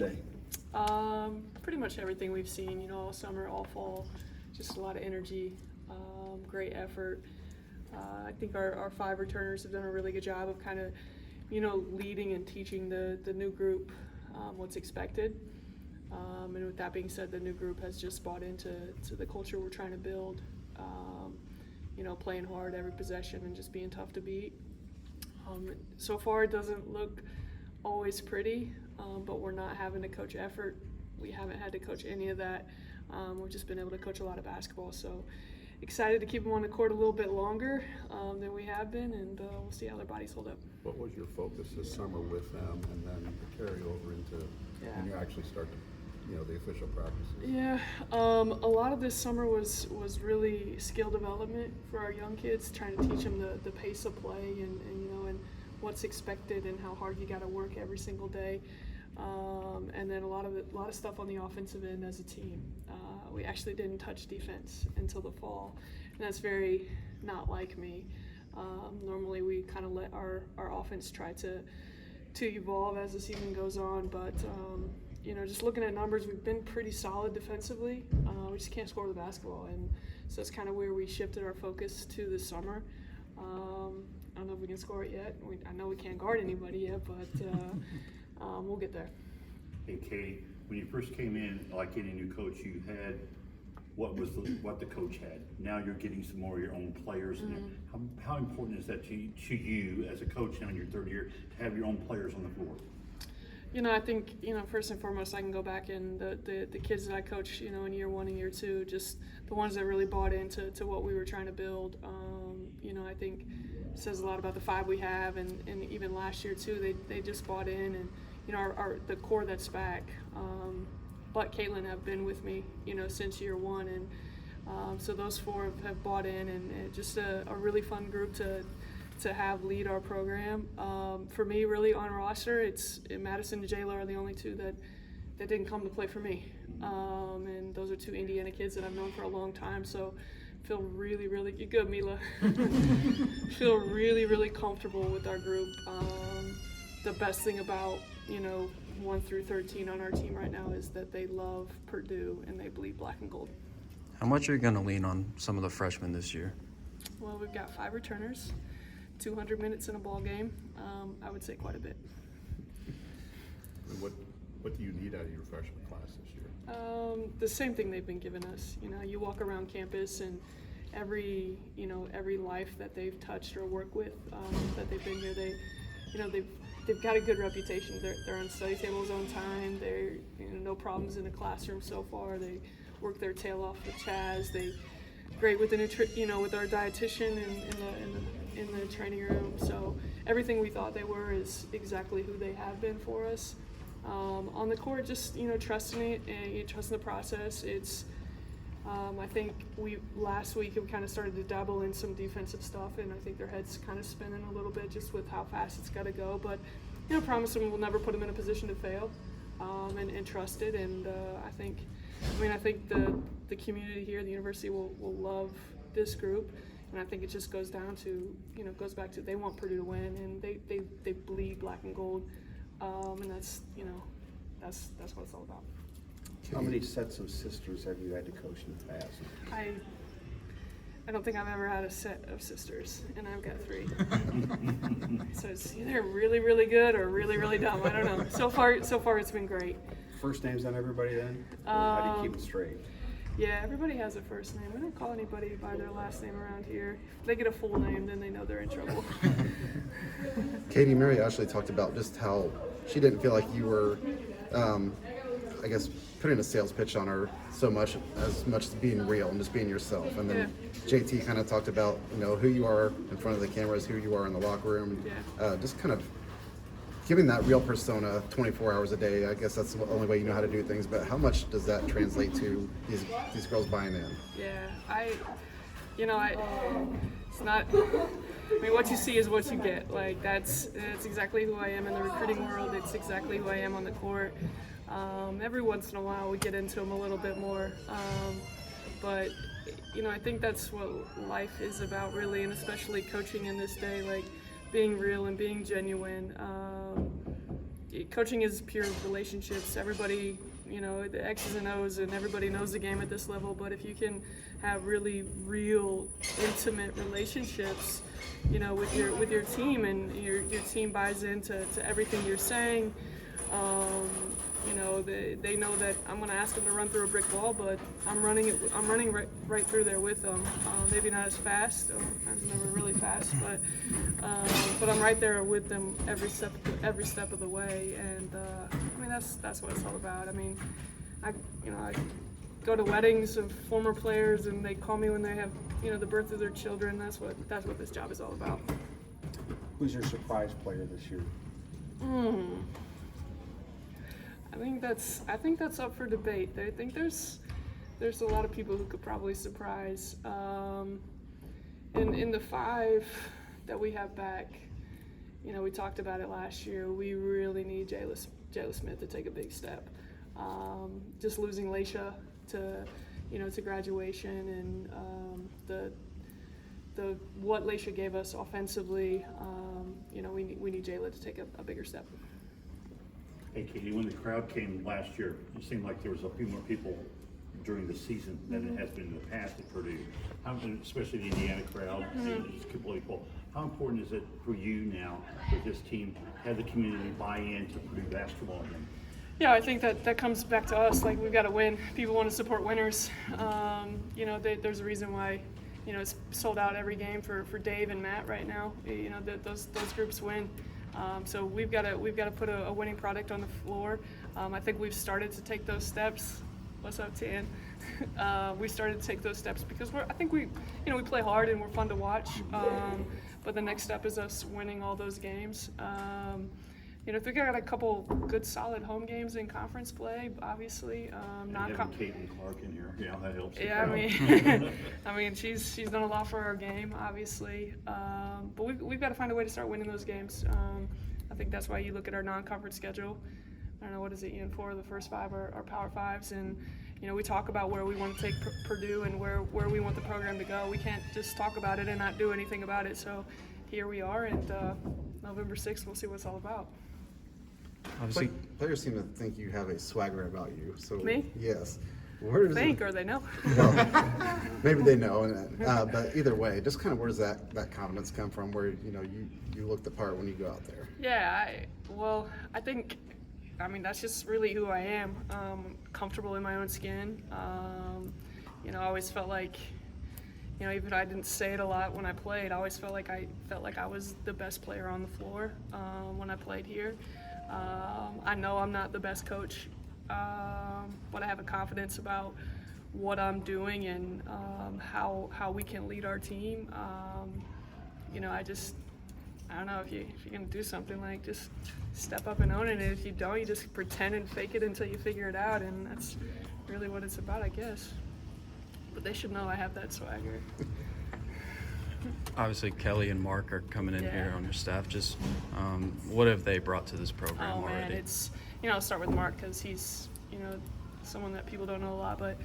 day? Pretty much everything we've seen, all summer, all fall, just a lot of energy, great effort. I think our 5 returners have done a really good job of kind of, leading and teaching the new group what's expected. And with that being said, the new group has just bought into the culture we're trying to build, playing hard every possession and just being tough to beat. So far it doesn't look always pretty, but we're not having to coach effort. We haven't had to coach any of that. We've just been able to coach a lot of basketball. So excited to keep them on the court a little bit longer than we have been, and we'll see how their bodies hold up. What was your focus this summer with them, and then the carryover into when you actually start the official practices? Yeah, a lot of this summer was really skill development for our young kids, trying to teach them the pace of play and what's expected and how hard you got to work every single day. And then a lot of stuff on the offensive end as a team. We actually didn't touch defense until the fall, and that's very not like me. Normally we kind of let our offense try to evolve as the season goes on, but just looking at numbers, we've been pretty solid defensively. We just can't score the basketball, and so that's kind of where we shifted our focus to this summer. I don't know if we can score it yet. I know we can't guard anybody yet, but we'll get there. Hey, Katie, when you first came in, like any new coach, you had what the coach had. Now you're getting some more of your own players. Mm-hmm. How important is that to you as a coach now in your third year to have your own players on the floor? I think, first and foremost, I can go back and the kids that I coach, in year 1 and year 2, just the ones that really bought into what we were trying to build. I think it says a lot about the 5 we have, and even last year too, they just bought in, and the core that's back. But Caitlin have been with me, since year 1, and so those 4 have bought in, and just a really fun group to have lead our program. For me, really on roster, it's Madison and Jayla are the only 2 that didn't come to play for me, and those are 2 Indiana kids that I've known for a long time. So feel really, really you're good, Mila. Feel really, really comfortable with our group. The best thing about 1 through 13 on our team right now is that they love Purdue and they bleed black and gold. How much are you going to lean on some of the freshmen this year? Well, we've got 5 returners, 200 minutes in a ball game. I would say quite a bit. What do you need out of your freshman class this year? The same thing they've been giving us. You walk around campus, and every life that they've touched or worked with that they've been here, they've got a good reputation. They're on study tables on time. They're no problems in the classroom so far. They work their tail off with Chaz. They great with the with our dietitian in the training room. So everything we thought they were is exactly who they have been for us. On the court, just trusting it and trusting the process. It's I think last week we kind of started to dabble in some defensive stuff, and I think their heads kind of spinning a little bit just with how fast it's got to go. But promise them we'll never put them in a position to fail, and trust it. And I think the community here, the university will love this group, and I think it just goes down to goes back to they want Purdue to win, and they bleed black and gold, and that's that's what it's all about. How many sets of sisters have you had to coach in the past? I don't think I've ever had a set of sisters, and I've got 3. So it's either really, really good or really, really dumb. I don't know. So far it's been great. First names on everybody then? Or how do you keep it straight? Yeah, everybody has a first name. We don't call anybody by their last name around here. If they get a full name, then they know they're in trouble. Katie, Mary Ashley talked about just how she didn't feel like you were, putting a sales pitch on her as much as being real and just being yourself. And then JT kind of talked about, who you are in front of the cameras, who you are in the locker room. Just kind of giving that real persona 24 hours a day. I guess that's the only way you know how to do things. But how much does that translate to these girls buying in? Yeah, it's not. What you see is what you get. Like that's exactly who I am in the recruiting world. It's exactly who I am on the court. Every once in a while we get into them a little bit more, but I think that's what life is about, really, and especially coaching in this day, like being real and being genuine. coaching is pure relationships. Everybody, the X's and O's, and everybody knows the game at this level. But if you can have really real, intimate relationships, with your team, and your team buys into everything you're saying, they know that I'm going to ask them to run through a brick wall, but I'm running right through there with them. Maybe not as fast. I'm never really fast, but I'm right there with them every step of the way. And that's what it's all about. I go to weddings of former players, and they call me when they have the birth of their children. That's what this job is all about. Who's your surprise player this year? I think that's up for debate. I think there's a lot of people who could probably surprise. In the 5 that we have back, we talked about it last year. We really need Jayla Smith to take a big step. Just losing Laisha to graduation, and the what Laisha gave us offensively, we need Jayla to take a bigger step. Hey, Katie, when the crowd came last year, it seemed like there was a few more people during the season than it has been in the past at Purdue. Especially the Indiana crowd, it's completely full. How important is it for you now, for this team, have the community buy into Purdue basketball again? Yeah, I think that comes back to us. Like, we've got to win. People want to support winners. There's a reason why, it's sold out every game for Dave and Matt right now. Those groups win. So we've got to put a winning product on the floor. I think we've started to take those steps. What's up, Tan? We started to take those steps because I think we play hard and we're fun to watch. But the next step is us winning all those games. If we got a couple good, solid home games in conference play, obviously. Having Kate and Clark in here, that helps. Yeah, she's done a lot for our game, obviously. But we've got to find a way to start winning those games. I think that's why you look at our non-conference schedule. I don't know, what is it, 4 of the first 5 are Power 5s, and we talk about where we want to take Purdue and where we want the program to go. We can't just talk about it and not do anything about it. So here we are, and November 6th, we'll see what it's all about. Obviously, Players seem to think you have a swagger about you. So Me? Yes. Where does Think, or they know. Well, maybe they know, but either way, just kind of where does that confidence come from? Where you look the part when you go out there. Yeah, I think, that's just really who I am. Comfortable in my own skin. I always felt like, even if I didn't say it a lot when I played, I always felt like I was the best player on the floor when I played here. I know I'm not the best coach, but I have a confidence about what I'm doing and how we can lead our team. I don't know, if you're gonna do something, like, just step up and own it. And if you don't, you just pretend and fake it until you figure it out. And that's really what it's about, I guess. But they should know I have that swagger. obviously Kelly and Mark are coming in Yeah. here on your staff. Just what have they brought to this program Oh already? man, it's, I'll start with Mark because he's, someone that people don't know a lot, but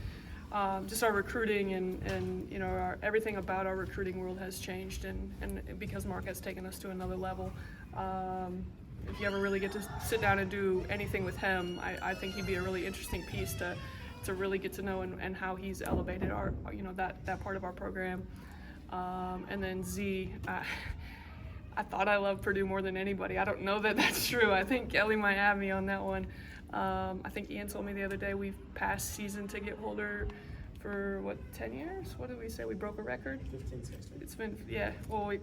just our recruiting and everything about our recruiting world has changed, and because Mark has taken us to another level. If you ever really get to sit down and do anything with him, I think he'd be a really interesting piece to really get to know and how he's elevated our, that part of our program. And then Z, I thought I loved Purdue more than anybody. I don't know that that's true. I think Kelly might have me on that one. I think Ian told me the other day we've passed season ticket holder for 10 years? What did we say? We broke a record? 15, 16. It's been, yeah. Well, we've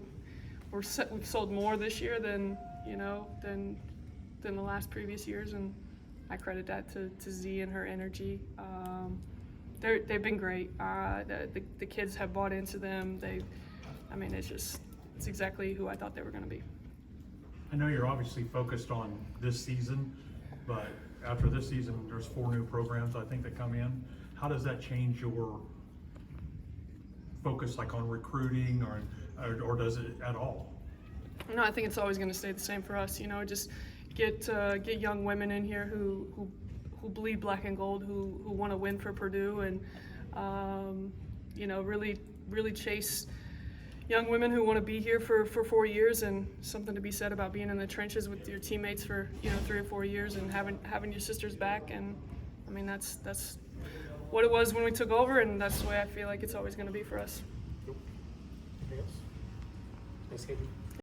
sold more this year than the last previous years, and I credit that to Z and her energy. They've been great. The kids have bought into them. It's exactly who I thought they were going to be. I know you're obviously focused on this season, but after this season, there's 4 new programs I think that come in. How does that change your focus, like on recruiting, or does it at all? No, I think it's always going to stay the same for us. Just get young women in here who bleed black and gold, who want to win for Purdue, and really chase young women who want to be here for 4 years, and something to be said about being in the trenches with your teammates for 3 or 4 years and having your sisters back. And I mean that's what it was when we took over, and that's the way I feel like it's always going to be for us. Anything else? Thanks, Katie.